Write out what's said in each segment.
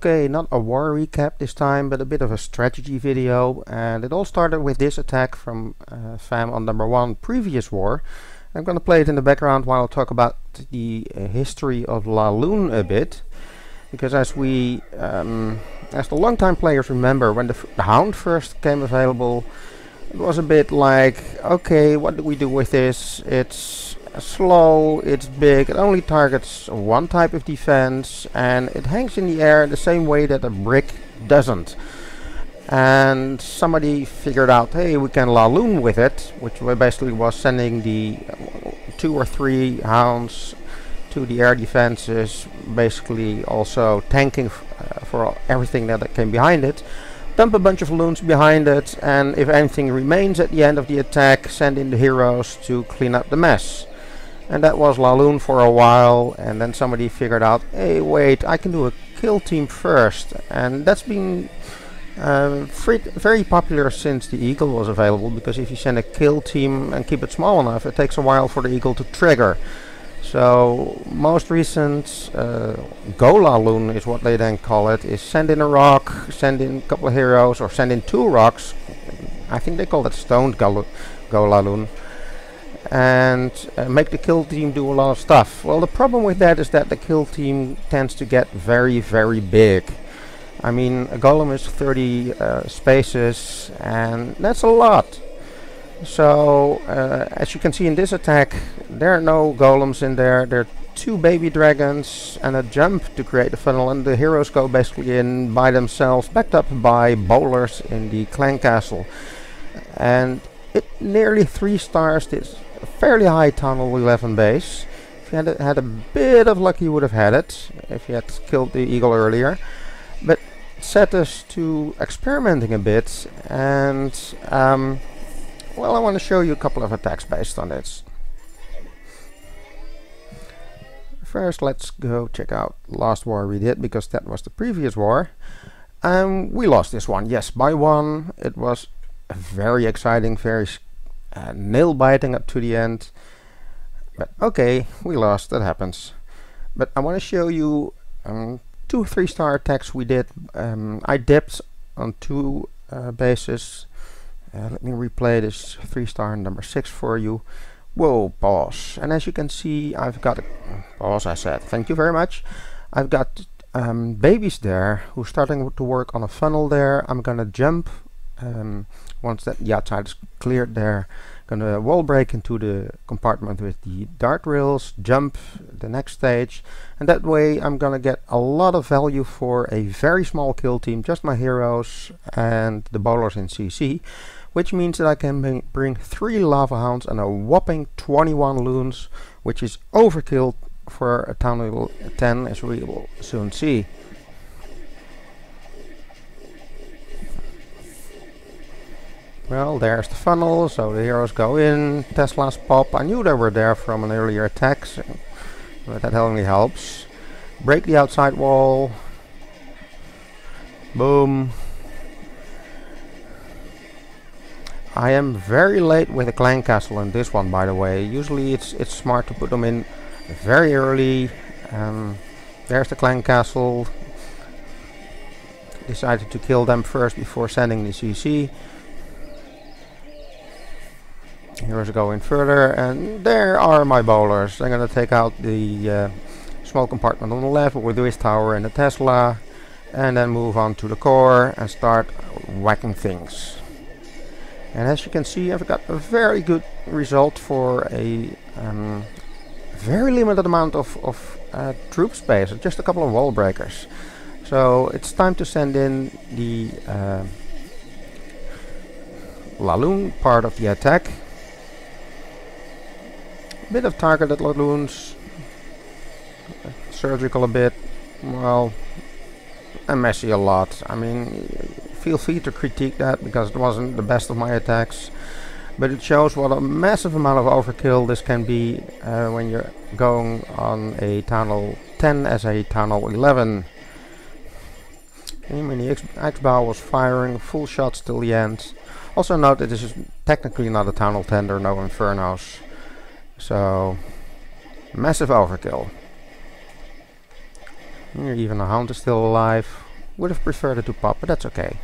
Okay, not a war recap this time, but a bit of a strategy video, and it all started with this attack from fam on number 1 previous war. I'm gonna play it in the background while I talk about the history of Laloon a bit, because as the long-time players remember, when the Hound first came available, it was a bit like, okay, what do we do with this? It's slow, it's big, it only targets one type of defense, and it hangs in the air the same way that a brick doesn't. And somebody figured out, hey, we can Laloon with it, which basically was sending the 2 or 3 hounds to the air defenses, basically also tanking for everything that came behind it. Dump a bunch of loons behind it, and if anything remains at the end of the attack, send in the heroes to clean up the mess. And that was Laloon for a while, and then somebody figured out, hey wait, I can do a kill team first. And that's been very popular since the Eagle was available, because if you send a kill team and keep it small enough, it takes a while for the Eagle to trigger. So most recent Bogolaloon is what they then call it, is send in a rock, send in a couple of heroes, or send in 2 rocks. I think they call it stoned Bogolaloon, and make the kill team do a lot of stuff. Well, the problem with that is that the kill team tends to get very, very big. I mean, a golem is 30 spaces, and that's a lot. So, as you can see in this attack, there are no golems in there. There are 2 baby dragons and a jump to create the funnel, and the heroes go basically in by themselves, backed up by bowlers in the clan castle. And it nearly 3 stars this fairly high Town Hall 11 base. If you had a bit of luck, you would have had it if you had killed the Eagle earlier. But it set us to experimenting a bit, and well, I want to show you a couple of attacks based on this. First, let's go check out the last war we did, because that was the previous war. We lost this one, yes, by 1. It was very exciting, very nail-biting up to the end. But okay, we lost, that happens. But I want to show you 2 3-star attacks we did. I dipped on 2 bases. Let me replay this 3-star number 6 for you. Whoa, boss. And as you can see, I've got boss, I said, thank you very much. I've got babies there who's starting to work on a funnel there. I'm gonna jump once that the outside is cleared there. Gonna wall break into the compartment with the dart rails, jump the next stage, and that way I'm gonna get a lot of value for a very small kill team, just my heroes and the bowlers in CC, which means that I can bring 3 lava hounds and a whopping 21 loons, which is overkill for a Town Hall 10, as we will soon see. Well, there's the funnel, so the heroes go in, Teslas pop. I knew they were there from an earlier attack, so that only helps. Break the outside wall. Boom. I am very late with the clan castle in this one, by the way. Usually it's smart to put them in very early. There's the clan castle. Decided to kill them first before sending the CC. Heroes go in further, and there are my bowlers. I'm gonna take out the small compartment on the left with this tower and the Tesla, and then move on to the core and start whacking things. And as you can see, I've got a very good result for a very limited amount of troop space, just a couple of wall breakers. So it's time to send in the Laloon part of the attack. A bit of targeted Laloons, surgical a bit, well, and messy a lot. I mean, feel free to critique that, because it wasn't the best of my attacks, but it shows what a massive amount of overkill this can be when you're going on a Town Hall 10 as a Town Hall 11. I mean, the X-Bow was firing full shots till the end. Also note that this is technically not a Town Hall 10, there are no Infernos. So, massive overkill. Here even a hound is still alive. Would have preferred it to pop, but that's okay.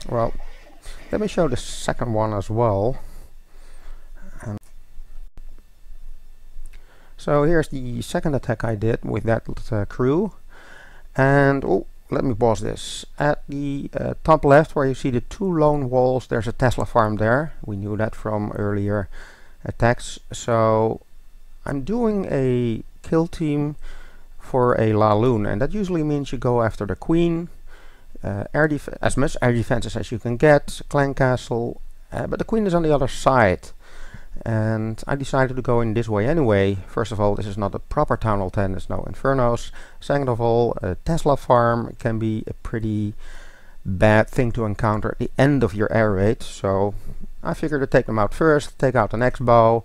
Well, let me show the second one as well. So here's the second attack I did with that crew. And oh, let me pause this. At the top left, where you see the two lone walls, there's a Tesla farm there. We knew that from earlier attacks. So I'm doing a kill team for a lavahound-loon, and that usually means you go after the queen, as much air defenses as you can get, clan castle, but the queen is on the other side. And I decided to go in this way anyway. First of all, this is not a proper Town Hall 10, there's no infernos. Second of all, a Tesla farm can be a pretty bad thing to encounter at the end of your air raid. So I figured to take them out first, take out an X-bow,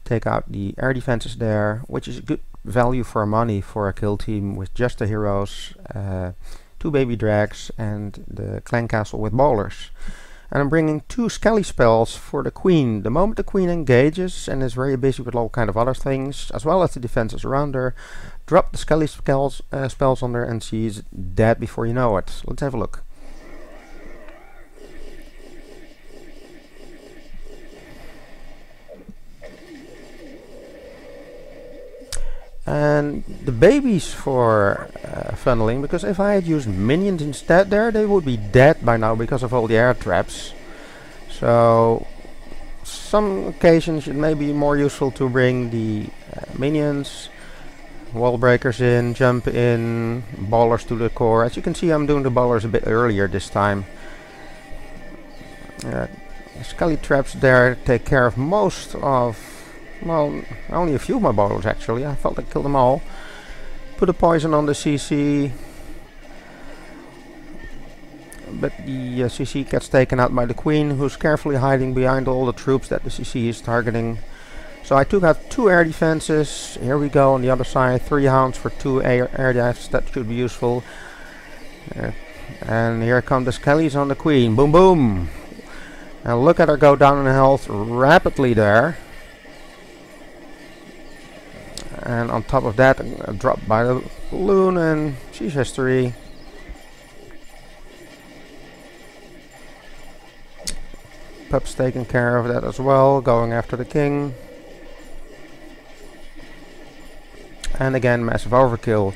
take out the air defenses there, which is good value for money for a kill team with just the heroes, 2 baby drags and the clan castle with bowlers. And I'm bringing 2 skelly spells for the queen. The moment the queen engages and is very busy with all kind of other things, as well as the defenses around her, drop the skelly spells on her and she's dead before you know it. Let's have a look. And the babies for funneling, because if I had used minions instead there, they would be dead by now because of all the air traps. So some occasions it may be more useful to bring the minions, wall breakers in, jump in, ballers to the core. As you can see, I'm doing the ballers a bit earlier this time. Skelly traps there take care of most of, well, only a few of my ballers actually. I thought I killed them all. Put a poison on the CC, but the CC gets taken out by the queen, who's carefully hiding behind all the troops that the CC is targeting. So I took out 2 air defenses. Here we go on the other side, 3 hounds for 2 air defenses. That should be useful. And here come the skellies on the queen. Boom boom. And look at her go down in health rapidly there. And on top of that, a drop by the loon, and she's history. Pup's taking care of that as well, going after the king. And again, massive overkill.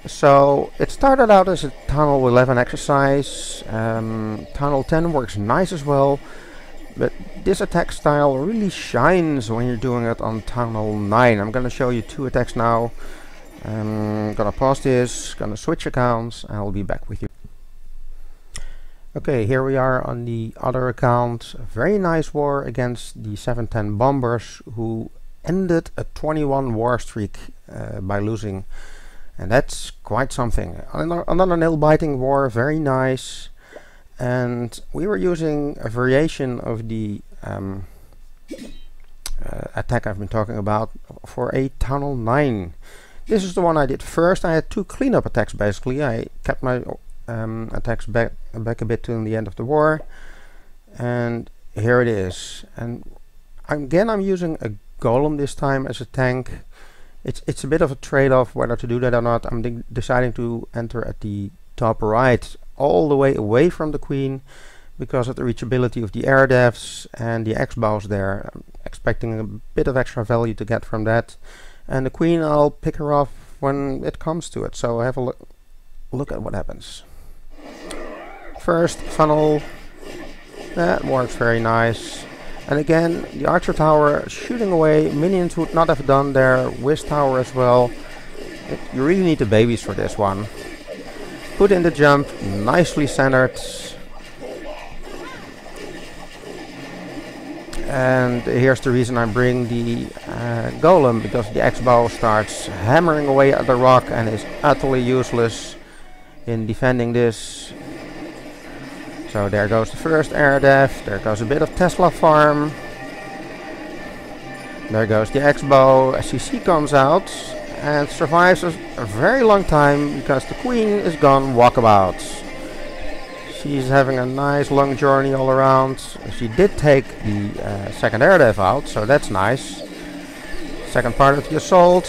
So it started out as a Town Hall 11 exercise. Town Hall 10 works nice as well. But this attack style really shines when you're doing it on Town Hall 9. I'm going to show you 2 attacks now. I'm going to pause this, going to switch accounts, and I'll be back with you. Okay, here we are on the other account. A very nice war against the 710 bombers, who ended a 21 war streak by losing. And that's quite something. Another nail-biting war, very nice. And we were using a variation of the attack I've been talking about for a Town Hall 9. This is the one I did first. I had 2 cleanup attacks basically. I kept my attacks back a bit till the end of the war. And here it is. And again, I'm using a golem this time as a tank. It's a bit of a trade-off whether to do that or not. I'm deciding to enter at the top right, all the way away from the queen, because of the reachability of the air devs and the X-bows there. I'm expecting a bit of extra value to get from that. And the queen, I'll pick her off when it comes to it. So have a look at what happens. First, funnel. That works very nice. And again, the archer tower shooting away. Minions would not have done their whiz tower as well. You really need the babies for this one. Put in the jump, nicely centered. And here's the reason I bring the golem, because the X-bow starts hammering away at the rock and is utterly useless in defending this. So there goes the first air dev, there goes a bit of Tesla farm. There goes the X-bow. CC comes out and survives a very long time because the queen is gone walkabouts. She's having a nice long journey all around. She did take the second air dev out, so that's nice. Second part of the assault.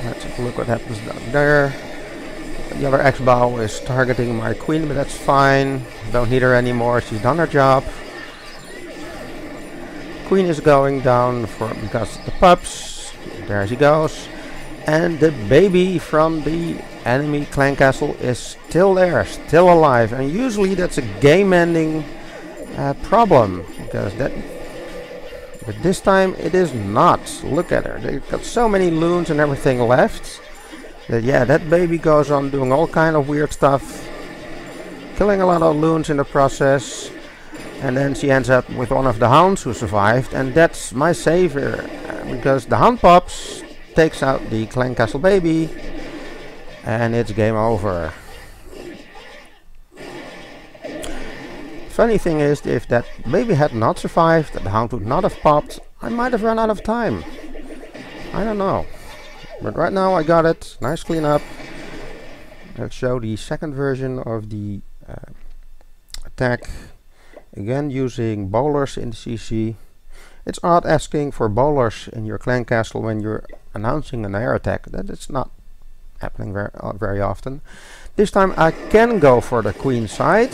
Let's have a look what happens down there. The other X-bow is targeting my queen, but that's fine. Don't need her anymore, she's done her job. Queen is going down because of the pups. There she goes. And the baby from the enemy clan castle is still there, still alive. And usually that's a game-ending problem, because but this time it is not. Look at her. They've got so many loons and everything left. That yeah, that baby goes on doing all kind of weird stuff, killing a lot of loons in the process. And then she ends up with one of the hounds who survived, and that's my savior, because the hound pops, takes out the clan castle baby, and it's game over. Funny thing is, if that baby had not survived, the hound would not have popped, I might have run out of time. I don't know. But right now I got it. Nice cleanup. Let's show the second version of the attack. Again using bowlers in the CC. It's odd asking for bowlers in your clan castle when you're announcing an air attack. That is not happening very often. This time I can go for the queen side.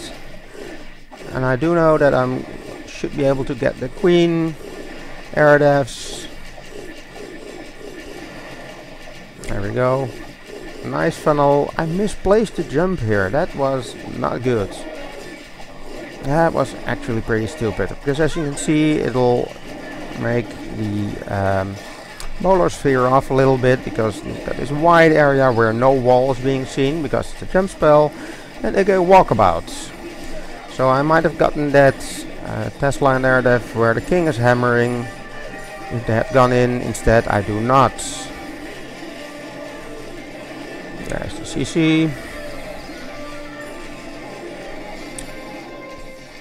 And I do know that I should be able to get the queen air devs. There we go. Nice funnel. I misplaced the jump here. That was not good. That was actually pretty stupid. Because as you can see, it'll make the bowlers veer off a little bit. Because you've got this wide area where no wall is being seen. Because it's a jump spell. And they go walkabouts. So I might have gotten that Tesla in there where the king is hammering. If they had gone in instead, I do not. There's the CC.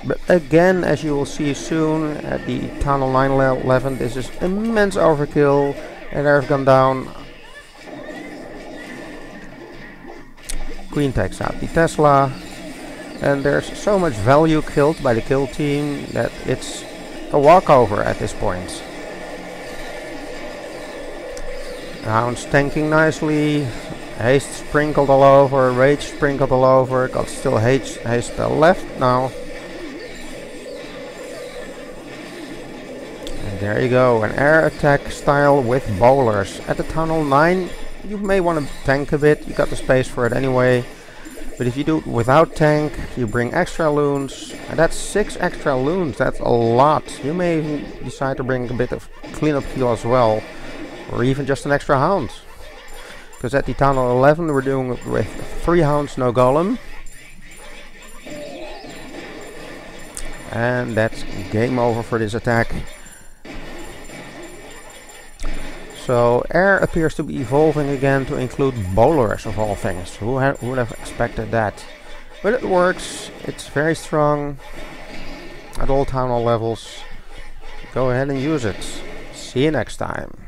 But again, as you will see soon, at the Town Hall 911, this is immense overkill. And I've gone down. Queen takes out the Tesla. And there's so much value killed by the kill team that it's a walkover at this point. The hound's tanking nicely. Haste sprinkled all over, rage sprinkled all over. Got still haste spell left now. And there you go, an air attack style with bowlers. At the Town Hall 9, you may want to tank a bit. You got the space for it anyway. But if you do it without tank, you bring extra loons. And that's 6 extra loons. That's a lot. You may even decide to bring a bit of cleanup kill as well. Or even just an extra hound. Because at the Town Hall 11 we're doing it with 3 hounds, no golem. And that's game over for this attack. So air appears to be evolving again to include bowlers of all things. Who would have expected that? But it works. It's very strong at all Town Hall levels. Go ahead and use it. See you next time.